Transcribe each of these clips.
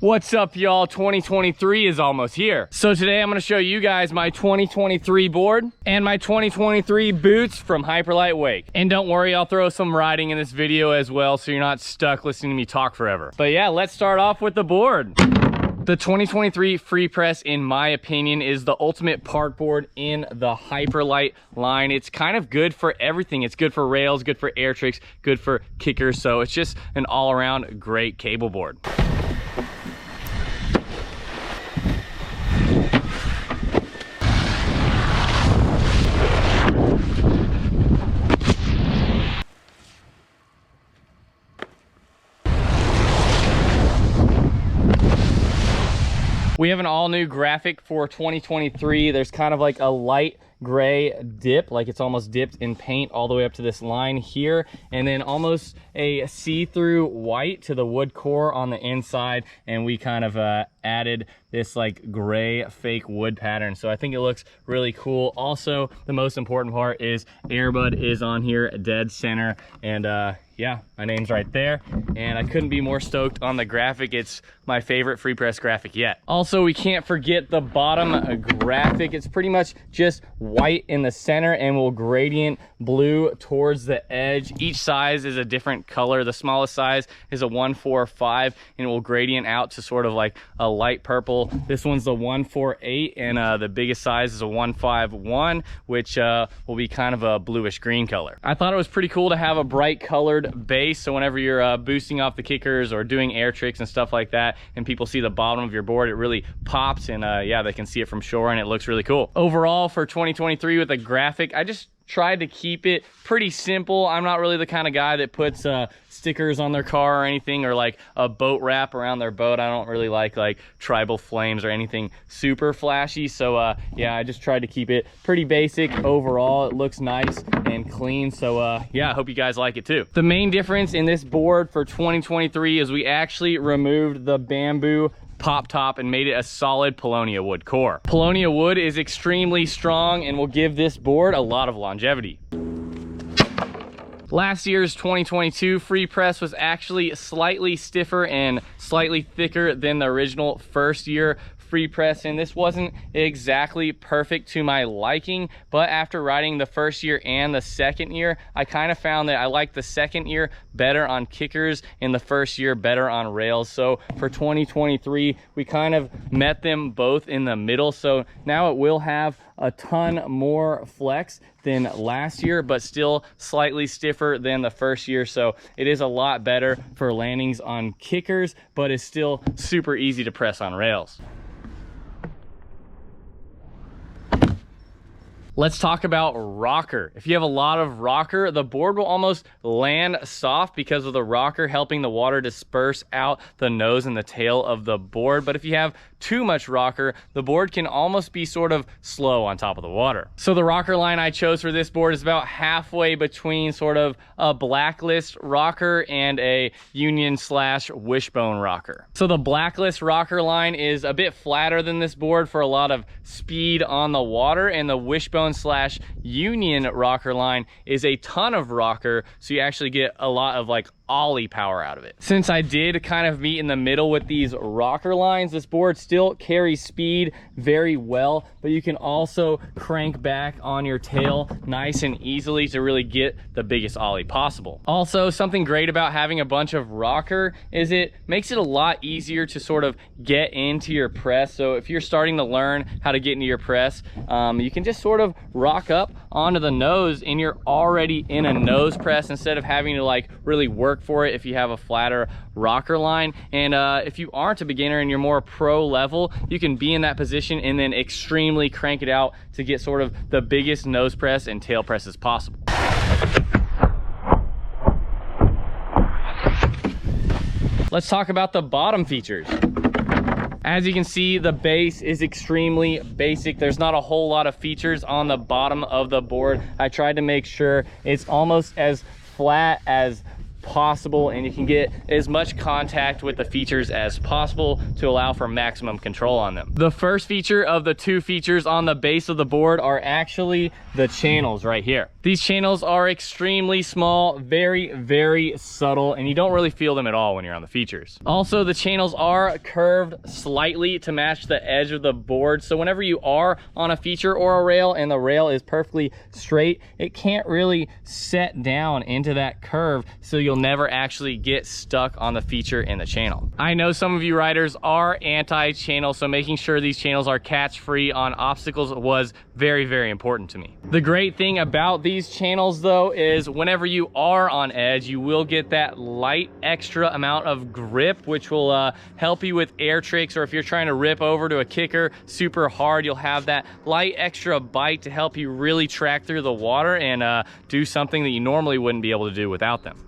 What's up, y'all? 2023 is almost here. So today I'm going to show you guys my 2023 board and my 2023 boots from Hyperlite Wake. And don't worry, I'll throw some riding in this video as well, so you're not stuck listening to me talk forever. But yeah, let's start off with the board. The 2023 Free Press, in my opinion, is the ultimate park board in the Hyperlite line. It's kind of good for everything. It's good for rails, good for air tricks, good for kickers. So it's just an all-around great cable board. We have an all new graphic for 2023. There's kind of like a light gray dip, like it's almost dipped in paint all the way up to this line here, and then almost a see-through white to the wood core on the inside, and we kind of added this like gray fake wood pattern. So I think it looks really cool. Also, the most important part is Airbud is on here dead center, and yeah, my name's right there, and I couldn't be more stoked on the graphic. It's my favorite Free Press graphic yet. Also, we can't forget the bottom graphic. It's pretty much just white in the center and will gradient blue towards the edge. Each size is a different color. The smallest size is a 145, and it will gradient out to sort of like a light purple. This one's the 148, and the biggest size is a 151, which will be kind of a bluish green color. I thought it was pretty cool to have a bright colored base, so whenever you're boosting off the kickers or doing air tricks and stuff like that, and people see the bottom of your board, it really pops, and yeah, they can see it from shore, and it looks really cool. Overall, for 2023 with a graphic, I just tried to keep it pretty simple. I'm not really the kind of guy that puts stickers on their car or anything, or like a boat wrap around their boat. I don't really like tribal flames or anything super flashy. So yeah, I just tried to keep it pretty basic. Overall, it looks nice and clean. So yeah, I hope you guys like it too. The main difference in this board for 2023 is we actually removed the bamboo pop top and made it a solid Paulownia wood core. Paulownia wood is extremely strong and will give this board a lot of longevity. Last year's 2022 Free Press was actually slightly stiffer and slightly thicker than the original first year Free Press, and this wasn't exactly perfect to my liking, but after riding the first year and the second year, I kind of found that I liked the second year better on kickers and the first year better on rails. So for 2023, we kind of met them both in the middle. So now it will have a ton more flex than last year, but still slightly stiffer than the first year. So it is a lot better for landings on kickers, but it's still super easy to press on rails. Let's talk about rocker. If you have a lot of rocker, the board will almost land soft because of the rocker helping the water disperse out the nose and the tail of the board. But if you have too much rocker, the board can almost be sort of slow on top of the water. So the rocker line I chose for this board is about halfway between sort of a blacklist rocker and a union/wishbone rocker. So the blacklist rocker line is a bit flatter than this board for a lot of speed on the water, and the wishbone/union rocker line is a ton of rocker, so you actually get a lot of like ollie power out of it. Since I did kind of meet in the middle with these rocker lines, this board still carries speed very well, but you can also crank back on your tail nice and easily to really get the biggest ollie possible. Also, something great about having a bunch of rocker is it makes it a lot easier to sort of get into your press. So if you're starting to learn how to get into your press, you can just sort of rock up onto the nose and you're already in a nose press instead of having to like really work for it if you have a flatter rocker line. And if you aren't a beginner and you're more pro level, you can be in that position and then extremely crank it out to get sort of the biggest nose press and tail press as possible. Let's talk about the bottom features. As you can see, the base is extremely basic. There's not a whole lot of features on the bottom of the board. I tried to make sure it's almost as flat as possible, and you can get as much contact with the features as possible to allow for maximum control on them. The first feature of the 2 features on the base of the board are actually the channels right here. These channels are extremely small, very, very subtle, and you don't really feel them at all when you're on the features. Also, the channels are curved slightly to match the edge of the board, so whenever you are on a feature or a rail and the rail is perfectly straight, it can't really set down into that curve, so you'll never actually get stuck on the feature in the channel. I know some of you riders are anti-channel, so making sure these channels are catch-free on obstacles was very, very important to me. The great thing about these channels though is whenever you are on edge, you will get that light extra amount of grip, which will help you with air tricks, or if you're trying to rip over to a kicker super hard, you'll have that light extra bite to help you really track through the water and do something that you normally wouldn't be able to do without them.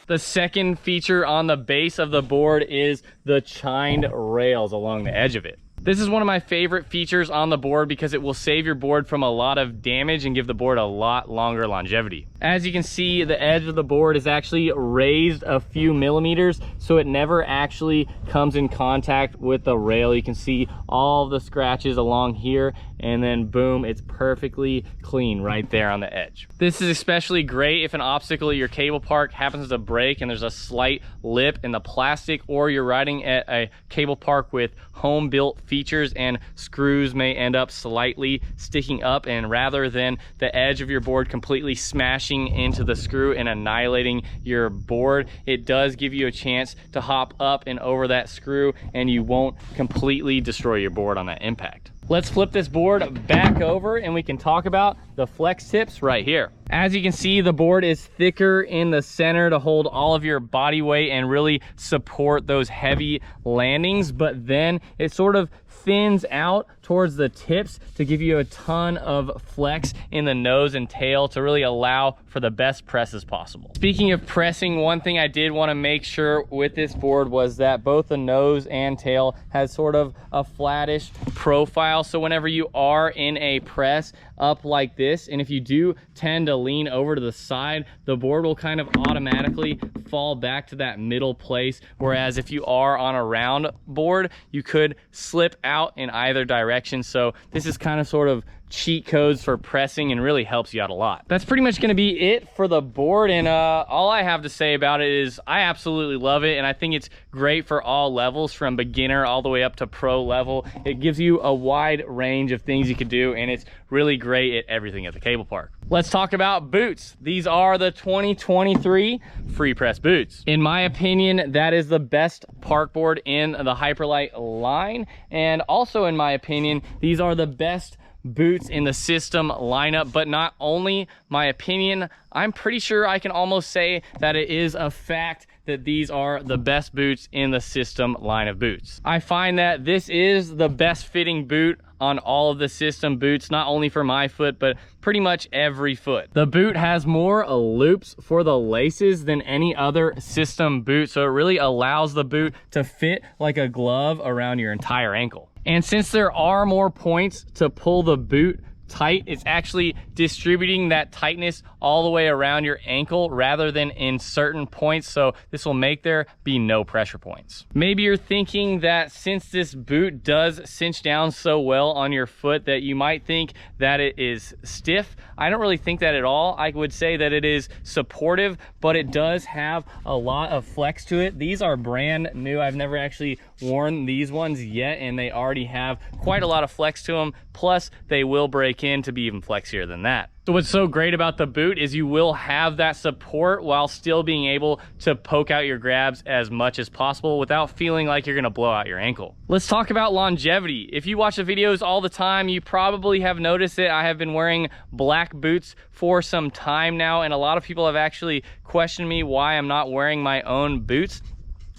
The second feature on the base of the board is the chined rails along the edge of it. This is one of my favorite features on the board because it will save your board from a lot of damage and give the board a lot longer longevity. As you can see, the edge of the board is actually raised a few millimeters, so it never actually comes in contact with the rail. You can see all of the scratches along here, and then boom, it's perfectly clean right there on the edge. This is especially great if an obstacle at your cable park happens to break and there's a slight lip in the plastic, or you're riding at a cable park with home built features and screws may end up slightly sticking up, and rather than the edge of your board completely smashing into the screw and annihilating your board, it does give you a chance to hop up and over that screw and you won't completely destroy your board on that impact. Let's flip this board back over and we can talk about the flex tips right here. As you can see, the board is thicker in the center to hold all of your body weight and really support those heavy landings, but then it sort of thins out towards the tips to give you a ton of flex in the nose and tail to really allow for the best presses possible. Speaking of pressing, one thing I did want to make sure with this board was that both the nose and tail has sort of a flattish profile, so whenever you are in a press up like this, and if you do tend to lean over to the side, the board will kind of automatically fall back to that middle place, whereas if you are on a round board, you could slip out in either direction. So this is kind of sort of cheat codes for pressing and really helps you out a lot. That's pretty much going to be it for the board, and all I have to say about it is I absolutely love it, and I think it's great for all levels from beginner all the way up to pro level. It gives you a wide range of things you could do, and it's really great at everything at the cable park. Let's talk about boots. These are the 2023 free press boots. In my opinion, that is the best park board in the hyperlite line, and also in my opinion, these are the best boots in the system lineup. But not only my opinion, I'm pretty sure I can almost say that it is a fact that these are the best boots in the system line of boots. I find that this is the best fitting boot on all of the system boots, not only for my foot, but pretty much every foot. The boot has more loops for the laces than any other system boot, so it really allows the boot to fit like a glove around your entire ankle. And since there are more points to pull the boot tight, it's actually distributing that tightness all the way around your ankle rather than in certain points, so this will make there be no pressure points. Maybe you're thinking that since this boot does cinch down so well on your foot that you might think that it is stiff. I don't really think that at all. I would say that it is supportive, but it does have a lot of flex to it. These are brand new. I've never actually worn these ones yet, and they already have quite a lot of flex to them, plus they will break in to be even flexier than that. So what's so great about the boot is you will have that support while still being able to poke out your grabs as much as possible without feeling like you're gonna blow out your ankle. Let's talk about longevity. If you watch the videos all the time, you probably have noticed that I have been wearing black boots for some time now, and a lot of people have actually questioned me why I'm not wearing my own boots.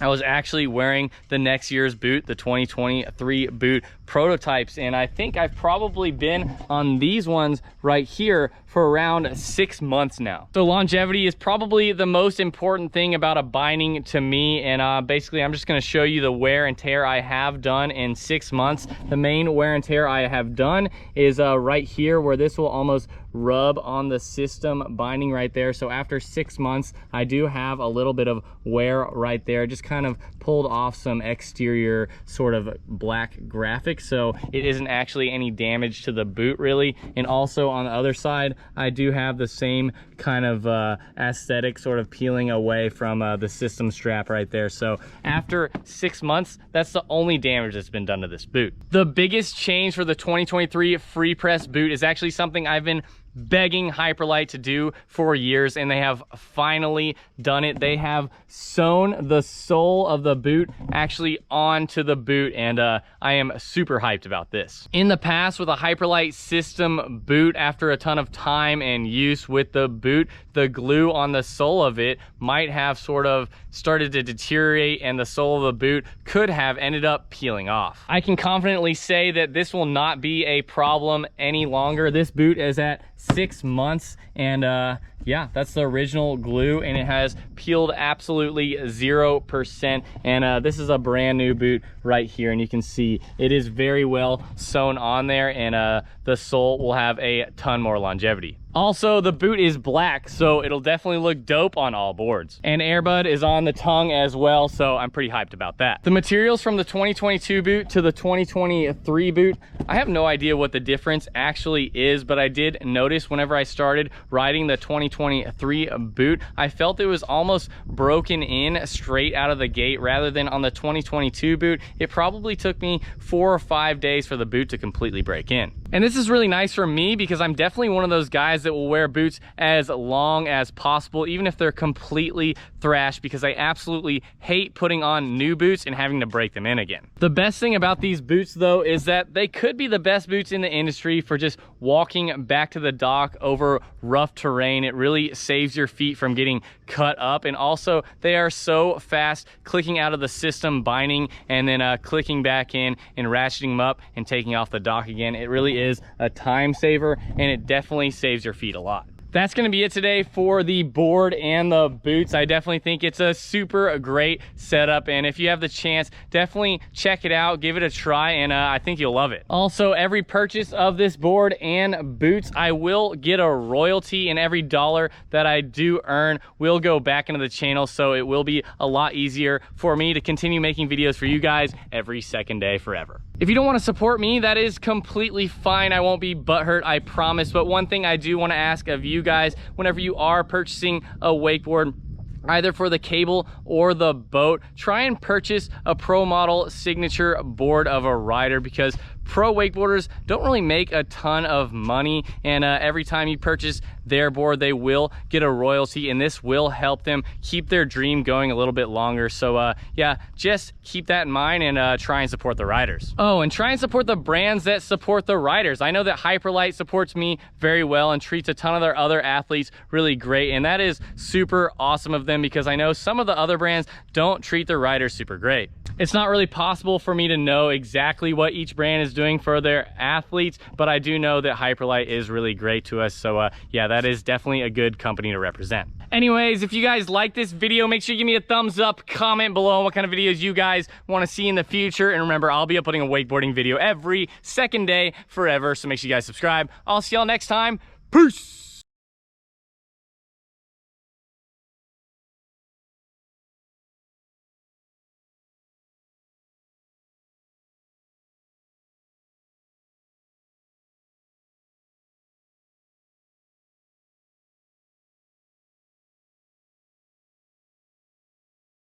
I was actually wearing the next year's boot, the 2023 boot, prototypes, and I think I've probably been on these ones right here for around 6 months now. So longevity is probably the most important thing about a binding to me, and basically I'm just going to show you the wear and tear I have done in 6 months. The main wear and tear I have done is right here, where this will almost rub on the system binding right there. So after 6 months, I do have a little bit of wear right there. Just kind of pulled off some exterior sort of black graphics, so it isn't actually any damage to the boot really. And also on the other side, I do have the same kind of aesthetic sort of peeling away from the system strap right there. So after 6 months, that's the only damage that's been done to this boot. The biggest change for the 2023 free press boot is actually something I've been begging Hyperlite to do for years, and they have finally done it. They have sewn the sole of the boot actually onto the boot, and I am super hyped about this. In the past, with a Hyperlite system boot, after a ton of time and use with the boot, the glue on the sole of it might have sort of started to deteriorate, and the sole of the boot could have ended up peeling off. I can confidently say that this will not be a problem any longer. This boot is at 6 months, and yeah, that's the original glue, and it has peeled absolutely 0%. And this is a brand new boot right here, and you can see it is very well sewn on there, and the sole will have a ton more longevity. Also, the boot is black, so it'll definitely look dope on all boards. And Airbud is on the tongue as well, so I'm pretty hyped about that. The materials from the 2022 boot to the 2023 boot, I have no idea what the difference actually is, but I did notice whenever I started riding the 2023 boot, I felt it was almost broken in straight out of the gate, rather than on the 2022 boot. It probably took me 4 or 5 days for the boot to completely break in. And this is really nice for me, because I'm definitely one of those guys that will wear boots as long as possible, even if they're completely thrashed, because I absolutely hate putting on new boots and having to break them in again. The best thing about these boots though is that they could be the best boots in the industry for just walking back to the dock over rough terrain. It really saves your feet from getting cut up, and also they are so fast clicking out of the system binding and then clicking back in and ratcheting them up and taking off the dock again. It really is a time saver, and it definitely saves your feet a lot. That's going to be it today for the board and the boots. I definitely think it's a super great setup, and if you have the chance, definitely check it out, give it a try, and I think you'll love it. Also, every purchase of this board and boots, I will get a royalty, and every dollar that I do earn will go back into the channel, so it will be a lot easier for me to continue making videos for you guys every second day forever. If you don't want to support me, that is completely fine. I won't be butthurt, I promise. But one thing I do want to ask of you guys, whenever you are purchasing a wakeboard, either for the cable or the boat, try and purchase a pro model signature board of a rider, because pro wakeboarders don't really make a ton of money, and every time you purchase their board, they will get a royalty, and this will help them keep their dream going a little bit longer. So yeah, just keep that in mind, and try and support the riders. Oh, and try and support the brands that support the riders. I know that Hyperlite supports me very well and treats a ton of their other athletes really great, and that is super awesome of them, because I know some of the other brands don't treat their riders super great. It's not really possible for me to know exactly what each brand is doing for their athletes, but I do know that Hyperlite is really great to us. So yeah, that is definitely a good company to represent. Anyways, if you guys like this video, make sure you give me a thumbs up, comment below what kind of videos you guys want to see in the future. And remember, I'll be uploading a wakeboarding video every second day forever, so make sure you guys subscribe. I'll see y'all next time. Peace!